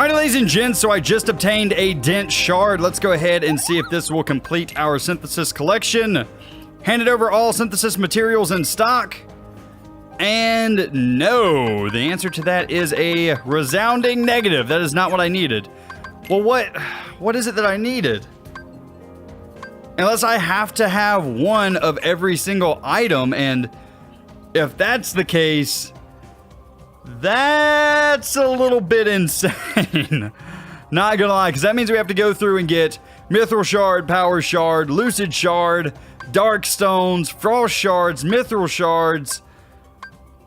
Alright, ladies and gents, so I just obtained a Dent Shard. Let's go ahead and see if this will complete our synthesis collection. Handed over all synthesis materials in stock. And no, the answer to that is a resounding negative. That is not what I needed. Well, what is it that I needed? Unless I have to have one of every single item, and if that's the case, that's a little bit insane. Not gonna lie, because that means we have to go through and get Mithril Shard, Power Shard, Lucid Shard, Dark Stones, Frost Shards, Mithril Shards.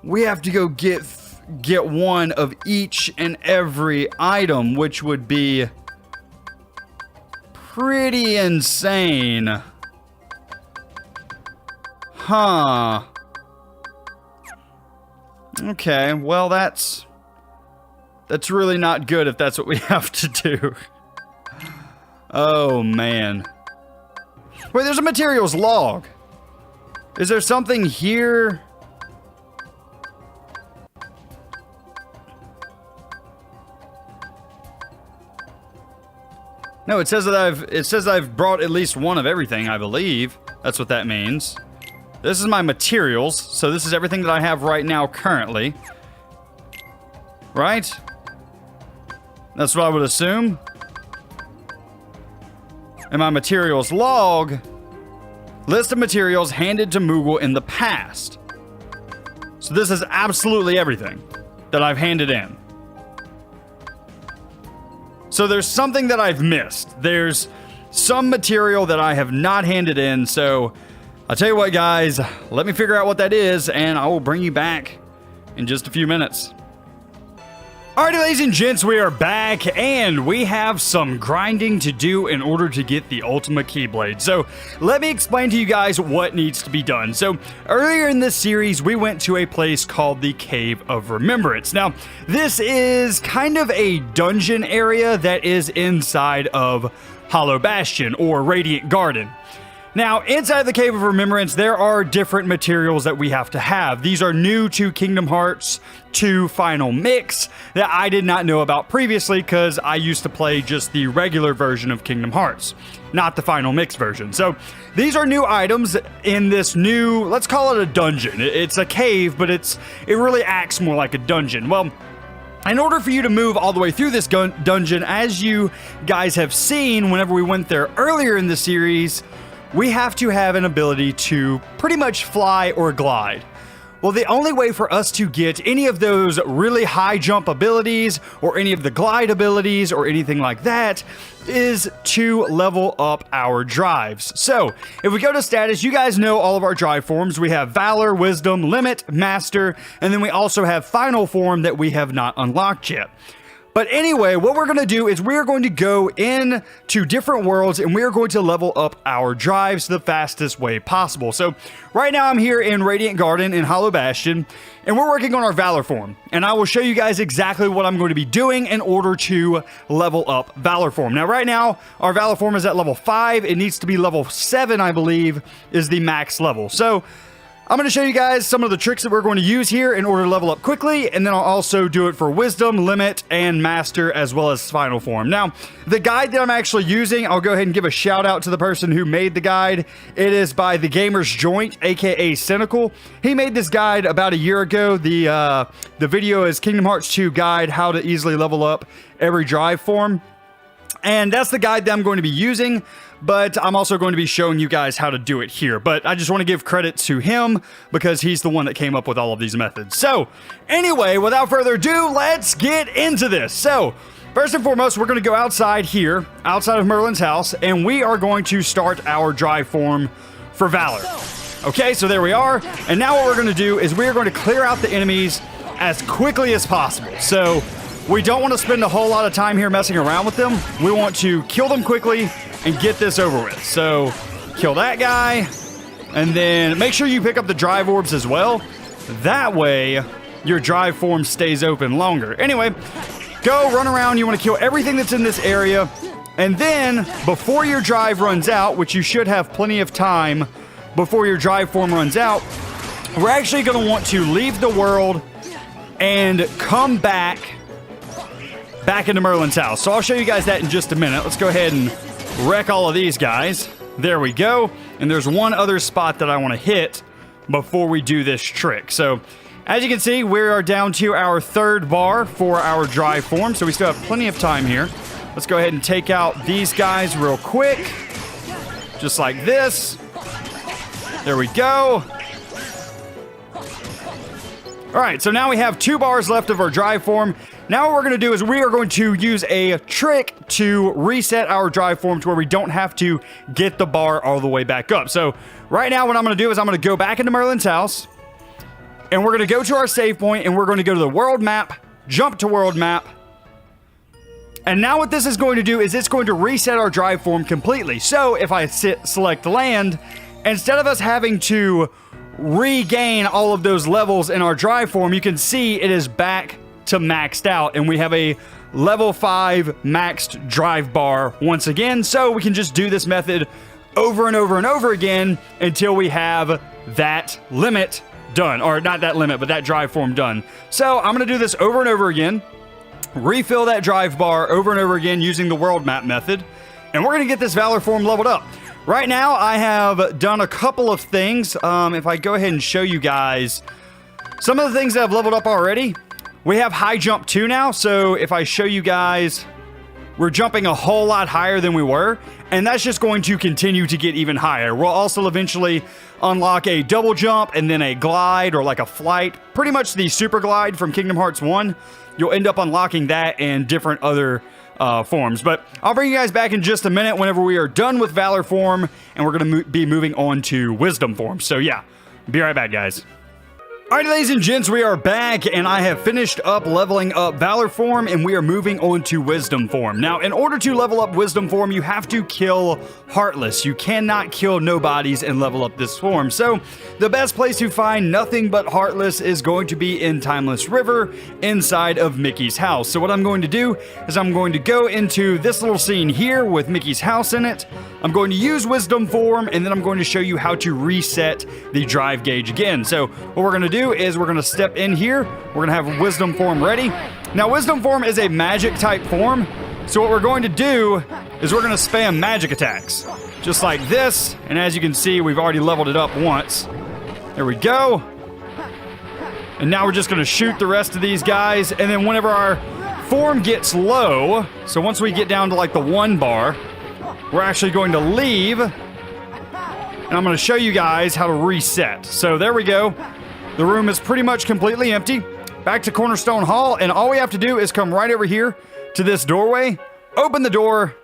We have to go get one of each and every item, which would be pretty insane. Huh. Okay, well that's really not good if that's what we have to do. Oh man. Wait, there's a materials log. Is there something here? No, it says I've brought at least one of everything, I believe. That's what that means. This is my materials, so this is everything that I have right now currently. Right? That's what I would assume. And my materials log, list of materials handed to Moogle in the past. So this is absolutely everything that I've handed in. So there's something that I've missed. There's some material that I have not handed in. So I'll tell you what, guys, let me figure out what that is, and I will bring you back in just a few minutes. Alrighty, ladies and gents, we are back, and we have some grinding to do in order to get the Ultima Keyblade. So let me explain to you guys what needs to be done. So earlier in this series, we went to a place called the Cave of Remembrance. Now, this is kind of a dungeon area that is inside of Hollow Bastion or Radiant Garden. Now, inside the Cave of Remembrance, there are different materials that we have to have. These are new to Kingdom Hearts 2 Final Mix that I did not know about previously because I used to play just the regular version of Kingdom Hearts, not the Final Mix version. So these are new items in this new, let's call it a dungeon. It's a cave, but it really acts more like a dungeon. Well, in order for you to move all the way through this dungeon, as you guys have seen whenever we went there earlier in the series, we have to have an ability to pretty much fly or glide. Well, the only way for us to get any of those really high jump abilities or any of the glide abilities or anything like that is to level up our drives. So if we go to status, you guys know all of our drive forms. We have Valor, Wisdom, Limit, Master, and then we also have Final Form that we have not unlocked yet. But anyway, what we're going to do is we're going to go into different worlds and we're going to level up our drives the fastest way possible. So right now I'm here in Radiant Garden in Hollow Bastion and we're working on our Valor form. And I will show you guys exactly what I'm going to be doing in order to level up Valor form. Now right now our Valor form is at level 5. It needs to be level 7, I believe, is the max level. So I'm going to show you guys some of the tricks that we're going to use here in order to level up quickly, and then I'll also do it for Wisdom, Limit, and Master, as well as Final Form. Now, the guide that I'm actually using, I'll go ahead and give a shout out to the person who made the guide. It is by The Gamer's Joint, aka Cynical. He made this guide about a year ago. The video is Kingdom Hearts 2 Guide, How to Easily Level Up Every Drive Form. And that's the guide that I'm going to be using, but I'm also going to be showing you guys how to do it here. But I just want to give credit to him because he's the one that came up with all of these methods. So anyway, without further ado, let's get into this. So first and foremost, we're going to go outside here, outside of Merlin's house, and we are going to start our drive form for Valor. Okay, so there we are. And now what we're going to do is we're going to clear out the enemies as quickly as possible. So we don't want to spend a whole lot of time here messing around with them. We want to kill them quickly and get this over with. So kill that guy, and then make sure you pick up the drive orbs as well. That way, your drive form stays open longer. Anyway, go run around. You want to kill everything that's in this area. And then, before your drive runs out, which you should have plenty of time before your drive form runs out, we're actually going to want to leave the world and come back back into Merlin's house. So I'll show you guys that in just a minute. Let's go ahead and wreck all of these guys. There we go. And there's one other spot that I want to hit before we do this trick. So as you can see, we are down to our third bar for our drive form. So we still have plenty of time here. Let's go ahead and take out these guys real quick. Just like this. There we go. All right, so now we have 2 bars left of our drive form. Now what we're going to do is we are going to use a trick to reset our drive form to where we don't have to get the bar all the way back up. So right now what I'm going to do is I'm going to go back into Merlin's house. And we're going to go to our save point and we're going to go to the world map, jump to world map. And now what this is going to do is it's going to reset our drive form completely. So if I select land, instead of us having to regain all of those levels in our drive form, you can see it is back to maxed out and we have a level 5 maxed drive bar once again. So we can just do this method over and over and over again until we have that limit done, or not that limit, but that drive form done. So I'm going to do this over and over again, refill that drive bar over and over again using the world map method, and we're going to get this Valor form leveled up. Right now, I have done a couple of things. If I go ahead and show you guys some of the things that I've leveled up already, we have high jump 2 now. So if I show you guys, we're jumping a whole lot higher than we were, and that's just going to continue to get even higher. We'll also eventually unlock a double jump and then a glide or like a flight. Pretty much the super glide from Kingdom Hearts 1. You'll end up unlocking that and different other forms. But I'll bring you guys back in just a minute whenever we are done with Valor form and we're going to be moving on to Wisdom form. So yeah, be right back, guys. Alright, ladies and gents, we are back and I have finished up leveling up Valor form and we are moving on to Wisdom form. Now, in order to level up Wisdom form, you have to kill Heartless. You cannot kill nobodies and level up this form. So, the best place to find nothing but Heartless is going to be in Timeless River inside of Mickey's house. So what I'm going to do is I'm going to go into this little scene here with Mickey's house in it. I'm going to use Wisdom form and then I'm going to show you how to reset the drive gauge again. So what we're going to do is we're going to step in here. We're going to have Wisdom form ready. Now Wisdom form is a magic type form. So what we're going to do is we're going to spam magic attacks just like this. And as you can see, we've already leveled it up once. There we go. And now we're just going to shoot the rest of these guys. And then whenever our form gets low, so once we get down to like the 1 bar, we're actually going to leave. And I'm going to show you guys how to reset. So there we go. The room is pretty much completely empty. Back to Cornerstone Hall. And all we have to do is come right over here to this doorway, open the door,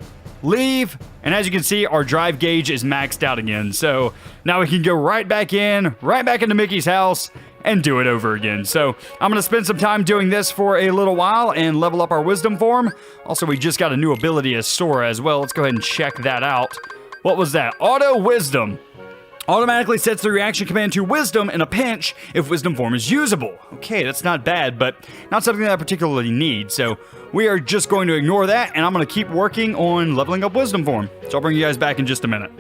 leave, and as you can see, our drive gauge is maxed out again. So now we can go right back into Mickey's house and do it over again. So I'm going to spend some time doing this for a little while and level up our Wisdom form. Also, we just got a new ability as Sora as well. Let's go ahead and check that out. What was that? Auto Wisdom. Automatically sets the reaction command to Wisdom in a pinch if Wisdom form is usable. Okay, that's not bad, but not something that I particularly need. So we are just going to ignore that, and I'm going to keep working on leveling up Wisdom form. So I'll bring you guys back in just a minute.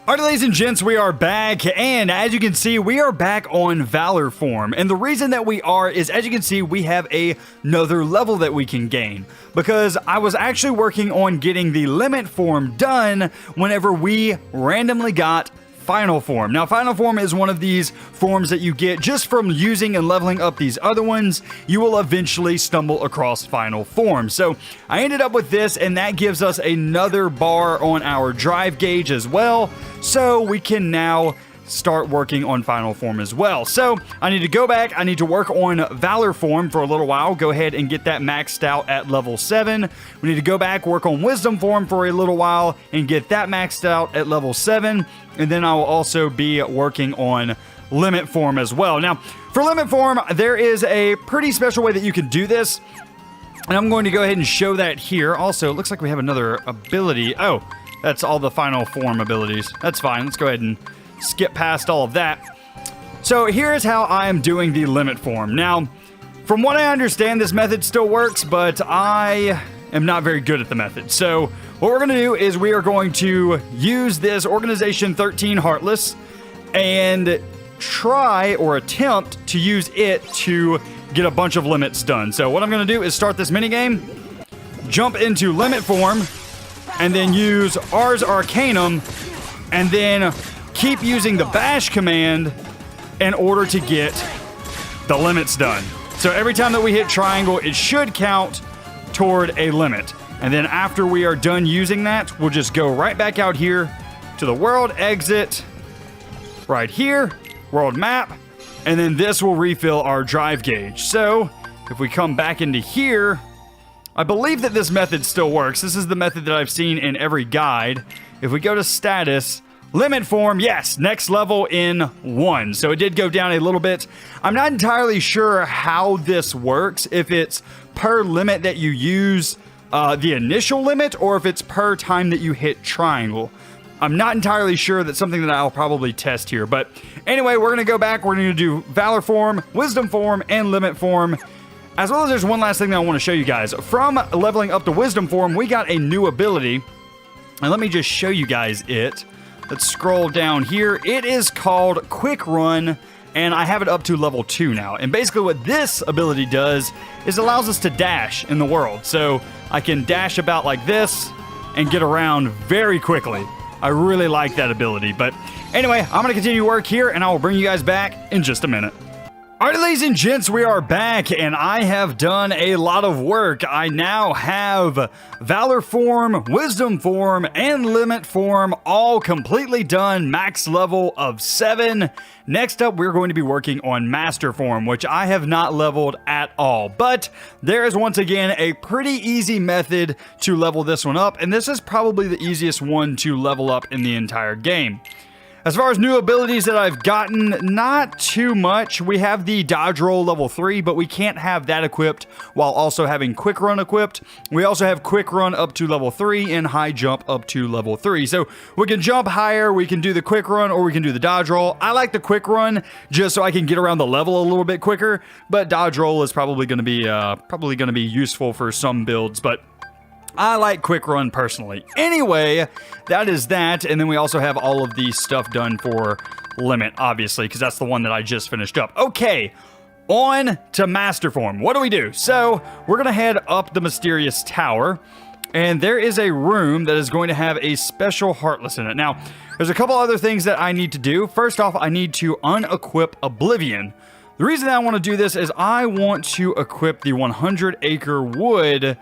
Alright, ladies and gents, we are back, and as you can see, we are back on Valor form. And the reason that we are is, as you can see, we have another level that we can gain. Because I was actually working on getting the Limit form done whenever we randomly got Final form. Now, Final form is one of these forms that you get just from using and leveling up these other ones. You will eventually stumble across Final form. So I ended up with this, and that gives us another bar on our drive gauge as well. So we can now start working on Final form as well. So I need to go back. I need to work on Valor form for a little while. Go ahead and get that maxed out at level 7. We need to go back, work on Wisdom form for a little while and get that maxed out at level 7. And then I will also be working on Limit form as well. Now, for Limit form, there is a pretty special way that you can do this. And I'm going to go ahead and show that here. Also, it looks like we have another ability. Oh, that's all the Final form abilities. That's fine. Let's go ahead and skip past all of that. So here's how I am doing the Limit form. Now, from what I understand, this method still works, but I am not very good at the method. So what we're going to do is we are going to use this Organization 13 Heartless and try or attempt to use it to get a bunch of limits done. So what I'm going to do is start this minigame, jump into limit form, and then use Ars Arcanum, and then keep using the bash command in order to get the limits done. So every time that we hit triangle, it should count toward a limit. And then after we are done using that, we'll just go right back out here to the world exit, right here, world map, and then this will refill our drive gauge. So if we come back into here, I believe that this method still works. This is the method that I've seen in every guide. If we go to status, limit form, yes, next level in 1. So it did go down a little bit. I'm not entirely sure how this works, if it's per limit that you use the initial limit, or if it's per time that you hit triangle. I'm not entirely sure. That's something that I'll probably test here. But anyway, we're going to go back. We're going to do Valor form, Wisdom form, and Limit form. As well as there's one last thing that I want to show you guys. From leveling up to Wisdom form, we got a new ability. And let me just show you guys it. Let's scroll down here. It is called Quick Run, and I have it up to level 2 now. And basically what this ability does is allows us to dash in the world. So I can dash about like this and get around very quickly. I really like that ability. But anyway, I'm going to continue work here, and I will bring you guys back in just a minute. Alright, ladies and gents, we are back, and I have done a lot of work. I now have Valor form, Wisdom form, and Limit form all completely done, max level of 7. Next up, we're going to be working on Master form, which I have not leveled at all. But there is once again a pretty easy method to level this one up, and this is probably the easiest one to level up in the entire game. As far as new abilities that I've gotten, not too much. We have the dodge roll level 3, but we can't have that equipped while also having quick run equipped. We also have quick run up to level 3 and high jump up to level 3. So we can jump higher, we can do the quick run, or we can do the dodge roll. I like the quick run just so I can get around the level a little bit quicker, but dodge roll is probably going to be useful for some builds, but I like quick run personally. Anyway, that is that. And then we also have all of the stuff done for limit, obviously, because that's the one that I just finished up. Okay, on to Master form. What do we do? So we're going to head up the mysterious tower, and there is a room that is going to have a special Heartless in it. Now, there's a couple other things that I need to do. First off, I need to unequip Oblivion. The reason that I want to do this is I want to equip the 100 Acre Wood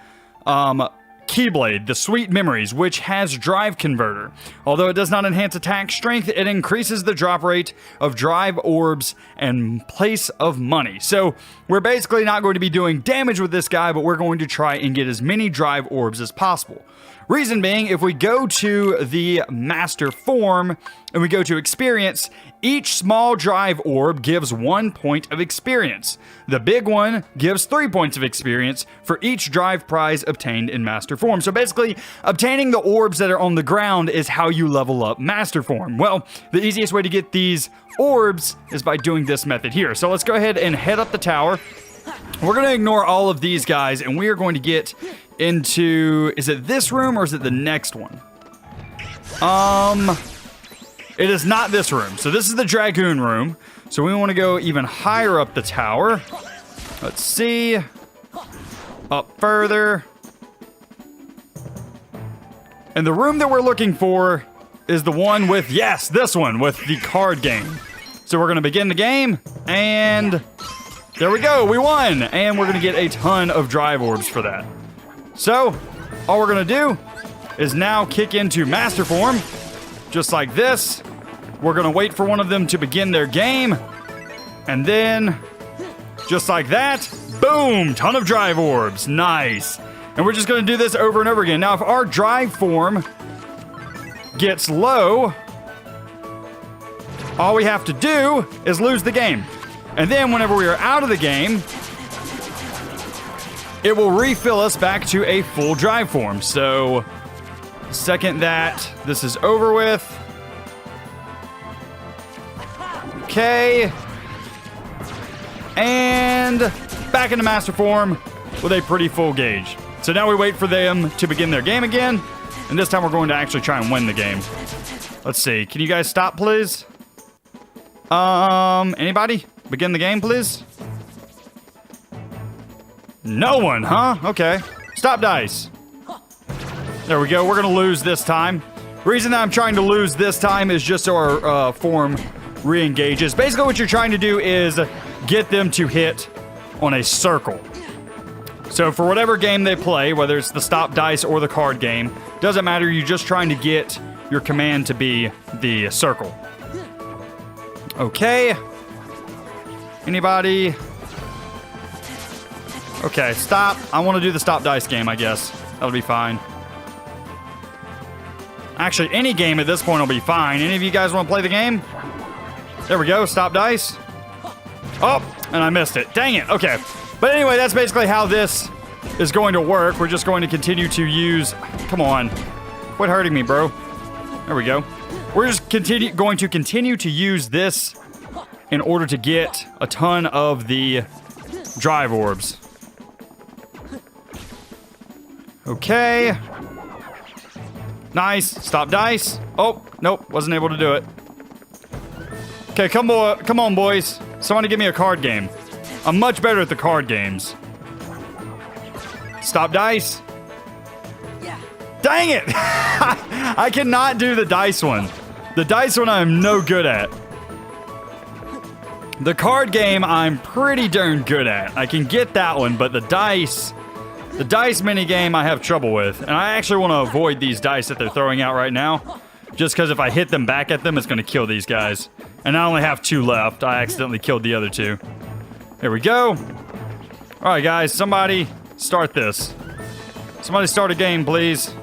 Keyblade, the Sweet Memories, which has Drive Converter. Although it does not enhance attack strength, it increases the drop rate of Drive Orbs and Place of Money. So we're basically not going to be doing damage with this guy, but we're going to try and get as many Drive Orbs as possible. Reason being, if we go to the Master form and we go to Experience, each small Drive Orb gives 1 point of experience. The big one gives 3 points of experience for each Drive prize obtained in Master form. So basically, obtaining the orbs that are on the ground is how you level up Master form. Well, the easiest way to get these orbs is by doing this method here. So let's go ahead and head up the tower. We're going to ignore all of these guys, and we are going to get into, is it this room or is it the next one? It is not this room. So this is the Dragoon room. So we want to go even higher up the tower. Let's see. Up further. And the room that we're looking for is the one with, yes, this one with the card game. So we're going to begin the game, and there we go. We won. And we're going to get a ton of Drive Orbs for that. So all we're going to do is now kick into Master form, just like this. We're going to wait for one of them to begin their game. And then, just like that, boom, ton of Drive Orbs. Nice. And we're just going to do this over and over again. Now, if our Drive form gets low, all we have to do is lose the game. And then whenever we are out of the game, it will refill us back to a full Drive form. So, second that this is over with. Okay. And back into Master form with a pretty full gauge. So now we wait for them to begin their game again. And this time we're going to actually try and win the game. Let's see. Can you guys stop, please? Anybody? Begin the game, please? No one, huh? Okay. Stop dice. There we go. We're going to lose this time. Reason that I'm trying to lose this time is just so our form re-engages. Basically, what you're trying to do is get them to hit on a circle. So for whatever game they play, whether it's the stop dice or the card game, doesn't matter. You're just trying to get your command to be the circle. Okay. Anybody? Okay, stop. I want to do the stop dice game, I guess. That'll be fine. Actually, any game at this point will be fine. Any of you guys want to play the game? There we go. Stop dice. Oh, and I missed it. Dang it. Okay. But anyway, that's basically how this is going to work. We're just going to continue to use... Come on. Quit hurting me, bro. There we go. We're just going to continue to use this in order to get a ton of the drive orbs. Okay. Nice. Stop dice. Oh, nope. Wasn't able to do it. Okay, come on, boys. Somebody give me a card game. I'm much better at the card games. Stop dice. Dang it! I cannot do the dice one. The dice one I'm no good at. The card game I'm pretty darn good at. I can get that one, but the dice mini game I have trouble with. And I actually want to avoid these dice that they're throwing out right now. Just because if I hit them back at them, it's going to kill these guys. And I only have 2 left. I accidentally killed the other 2. There we go. All right, guys. Somebody start this. Somebody start a game, please.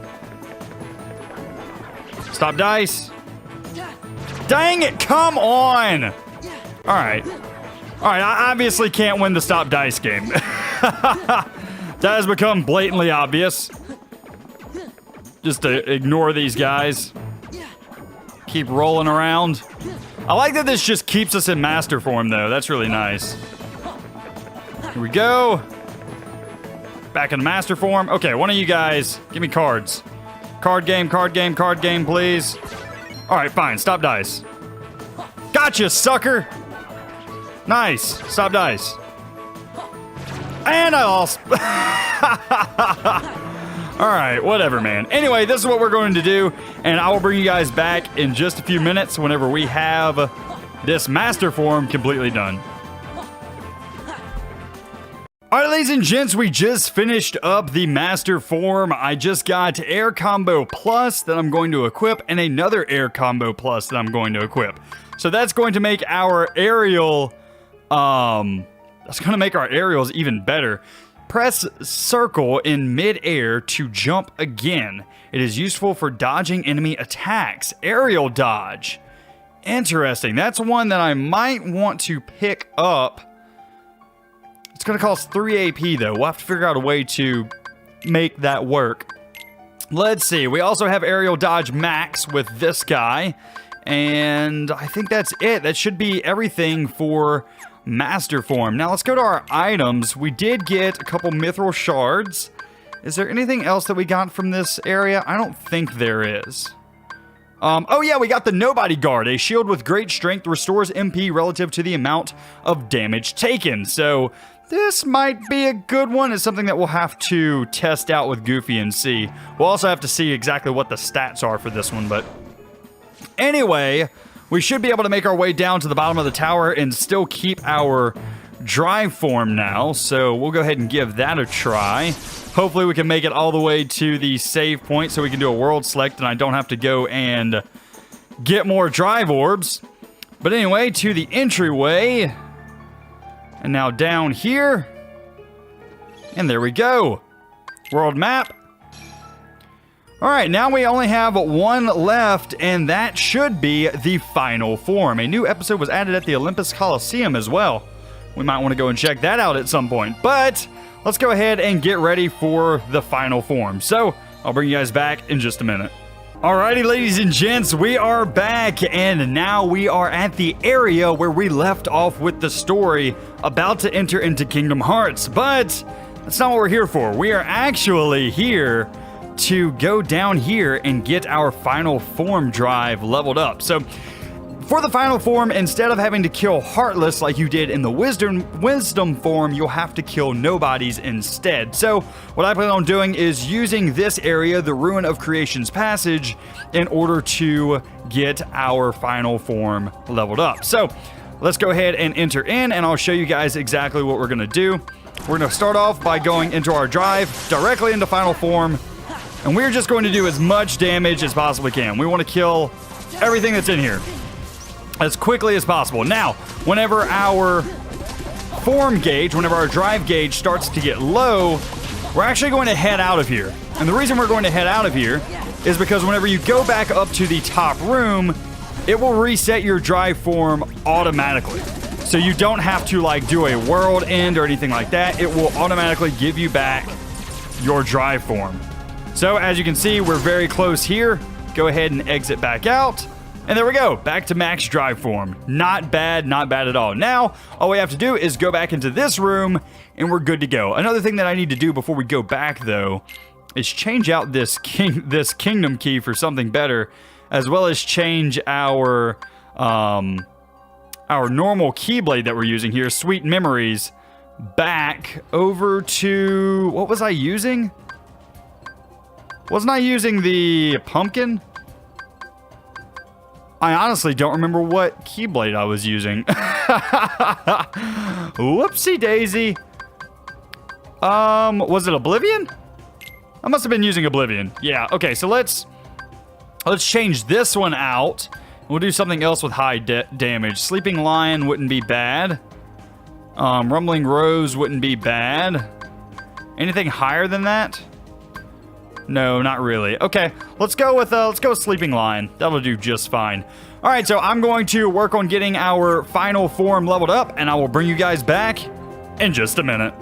Stop dice. Dang it. Come on. All right. All right. I obviously can't win the stop dice game. That has become blatantly obvious. Just to ignore these guys. Keep rolling around. I like that this just keeps us in master form, though. That's really nice. Here we go. Back in master form. Okay, one of you guys, give me cards. Card game, please. All right, fine. Stop dice. Gotcha, sucker. Nice. Stop dice. And I lost. All right, whatever, man. Anyway, this is what we're going to do, and I will bring you guys back in just a few minutes whenever we have this master form completely done. All right, ladies and gents, we just finished up the master form. I just got Air Combo Plus that I'm going to equip and another Air Combo Plus that I'm going to equip. So that's going to make our aerial, that's going to make our aerials even better. Press circle in mid-air to jump again. It is useful for dodging enemy attacks. Aerial dodge. Interesting. That's one that I might want to pick up. It's going to cost 3 AP, though. We'll have to figure out a way to make that work. Let's see. We also have aerial dodge max with this guy. And I think that's it. That should be everything for master form. Now let's go to our items. We did get a couple mithril shards. Is there anything else that we got from this area? I don't think there is. Oh yeah, we got the Nobody Guard. A shield with great strength restores MP relative to the amount of damage taken. So this might be a good one. It's something that we'll have to test out with Goofy and see. We'll also have to see exactly what the stats are for this one, but anyway, we should be able to make our way down to the bottom of the tower and still keep our drive form now. So we'll go ahead and give that a try. Hopefully we can make it all the way to the save point so we can do a world select and I don't have to go and get more drive orbs. But anyway, to the entryway. And now down here. And there we go. World map. Alright, now we only have one left, and that should be the final form. A new episode was added at the Olympus Coliseum as well. We might want to go and check that out at some point. But let's go ahead and get ready for the final form. So, I'll bring you guys back in just a minute. Alrighty, ladies and gents, we are back, and now we are at the area where we left off with the story about to enter into Kingdom Hearts. But that's not what we're here for. We are actually here to go down here and get our final form drive leveled up. So For the final form, instead of having to kill Heartless like you did in the Wisdom form, you'll have to kill Nobodies instead. So what I plan on doing is using this area, the Ruin of Creation's Passage, in order to get our final form leveled up. So let's go ahead and enter in, and I'll show you guys exactly what we're going to do. We're going to start off by going into our drive, directly into final form, and we're just going to do as much damage as possibly can. We want to kill everything that's in here as quickly as possible. Now, whenever our form gauge, whenever our drive gauge starts to get low, we're actually going to head out of here. And the reason we're going to head out of here is because whenever you go back up to the top room, it will reset your drive form automatically. So you don't have to like do a world end or anything like that. It will automatically give you back your drive form. So as you can see, we're very close here. Go ahead and exit back out. And there we go, back to max drive form. Not bad at all. Now, all we have to do is go back into this room, and we're good to go. Another thing that I need to do before we go back, though, is change out this kingdom key for something better, as well as change our normal keyblade that we're using here, Sweet Memories, back over to... What was I using? Wasn't I using the pumpkin? I honestly don't remember what keyblade I was using. Whoopsie daisy. Was it Oblivion? I must have been using Oblivion. Yeah, okay, so let's change this one out. We'll do something else with high damage. Sleeping Lion wouldn't be bad. Rumbling Rose wouldn't be bad. Anything higher than that? No, not really. Okay, let's go with Sleeping Lion. That'll do just fine. All right, so I'm going to work on getting our final form leveled up, and I will bring you guys back in just a minute.